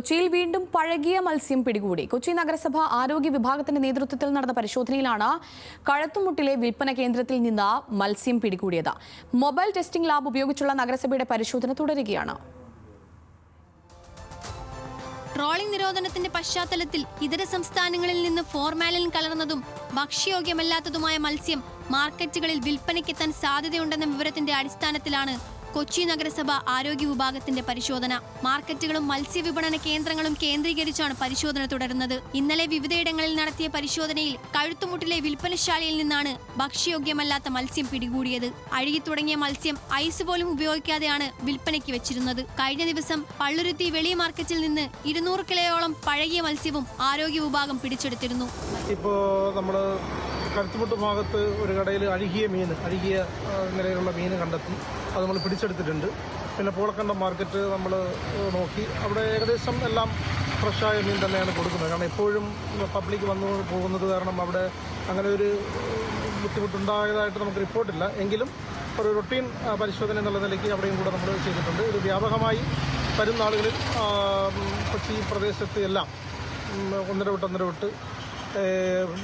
കൊച്ചിയിൽ വീണ്ടും പഴകിയ മത്സ്യം പിടികൂടി. കൊച്ചി നഗരസഭ ആരോഗ്യ വിഭാഗത്തിന്റെ നേതൃത്വത്തിൽ നടന്ന പരിശോധനയിലാണ് കഴത്തുമുട്ടിലെ വിൽപ്പന കേന്ദ്രത്തിൽ നിന്ന് മത്സ്യം പിടികൂടിയത്. മൊബൈൽ ടെസ്റ്റിംഗ് ലാബ് ഉപയോഗിച്ചുള്ള നഗരസഭയുടെ പരിശോധന തുടരുകയാണ്. ട്രോളിംഗ് നിരോധനത്തിന്റെ പശ്ചാത്തലത്തിൽ ഇതര സംസ്ഥാനങ്ങളിൽ നിന്ന് ഫോർമാലിൻ കലർന്നതും ഭക്ഷ്യയോഗ്യമല്ലാത്തതുമായ മത്സ്യം മാർക്കറ്റുകളിൽ വിൽപ്പനയ്ക്കെത്താൻ സാധ്യതയുണ്ടെന്ന വിവരത്തിന്റെ അടിസ്ഥാനത്തിലാണ് കൊച്ചി നഗരസഭ ആരോഗ്യ വിഭാഗത്തിന്റെ പരിശോധന. മാർക്കറ്റുകളും മത്സ്യവിപണന കേന്ദ്രങ്ങളും കേന്ദ്രീകരിച്ചാണ് പരിശോധന തുടരുന്നത്. ഇന്നലെ വിവിധയിടങ്ങളിൽ നടത്തിയ പരിശോധനയിൽ കഴുത്തുമുട്ടിലെ വിൽപ്പനശാലയിൽ നിന്നാണ് ഭക്ഷ്യയോഗ്യമല്ലാത്ത മത്സ്യം പിടികൂടിയത്. അഴുകി തുടങ്ങിയ മത്സ്യം ഐസ് പോലും ഉപയോഗിക്കാതെയാണ് വിൽപ്പനയ്ക്ക് വെച്ചിരുന്നത്. കഴിഞ്ഞ ദിവസം പള്ളുരുത്തി വെളി മാർക്കറ്റിൽ നിന്ന് 200 കിലോയോളം പഴകിയ മത്സ്യവും ആരോഗ്യ വിഭാഗം പിടിച്ചെടുത്തിരുന്നു. ഇപ്പോൾ നമ്മൾ കഴുത്തുമുട്ട് ഭാഗത്ത് ഒരു കടയിൽ അഴുകിയ നിലയിലുള്ള മീൻ കണ്ടെത്തി. അത് നമ്മൾ പിടിച്ചെടുത്തിട്ടുണ്ട്. പിന്നെ പൂളക്കണ്ടം മാർക്കറ്റ് നമ്മൾ നോക്കി. അവിടെ ഏകദേശം എല്ലാം ഫ്രഷായ മീൻ തന്നെയാണ് കൊടുക്കുന്നത്. കാരണം എപ്പോഴും പബ്ലിക് വന്നു പോകുന്നത് കാരണം അവിടെ അങ്ങനെ ഒരു ബുദ്ധിമുട്ടുണ്ടായതായിട്ട് നമുക്ക് റിപ്പോർട്ടില്ല. എങ്കിലും ഒരു റൊട്ടീൻ പരിശോധന എന്നുള്ള നിലയ്ക്ക് അവിടെയും കൂടെ നമ്മൾ ചെയ്തിട്ടുണ്ട്. ഇത് വ്യാപകമായി വരും നാളുകളിൽ കൊച്ചി പ്രദേശത്ത് എല്ലാം ഒന്നര വിട്ട്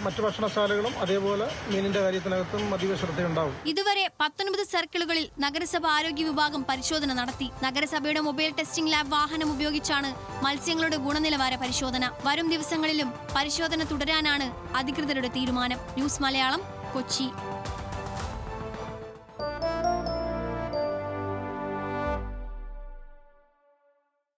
മറ്റു ഭക്ഷണശാലകളും അതേപോലെ മീനിന്റെ കാര്യത്തിനകത്തും അതീവ ശ്രദ്ധയുണ്ടാവും. ഇതുവരെ 19 സർക്കിളുകളിൽ നഗരസഭ ആരോഗ്യ വിഭാഗം പരിശോധന നടത്തി. നഗരസഭയുടെ മൊബൈൽ ടെസ്റ്റിംഗ് ലാബ് വാഹനം ഉപയോഗിച്ചാണ് മത്സ്യങ്ങളുടെ ഗുണനിലവാര പരിശോധന. വരും ദിവസങ്ങളിലും പരിശോധന തുടരാനാണ് അധികൃതരുടെ തീരുമാനം. ന്യൂസ് മലയാളം, കൊച്ചി.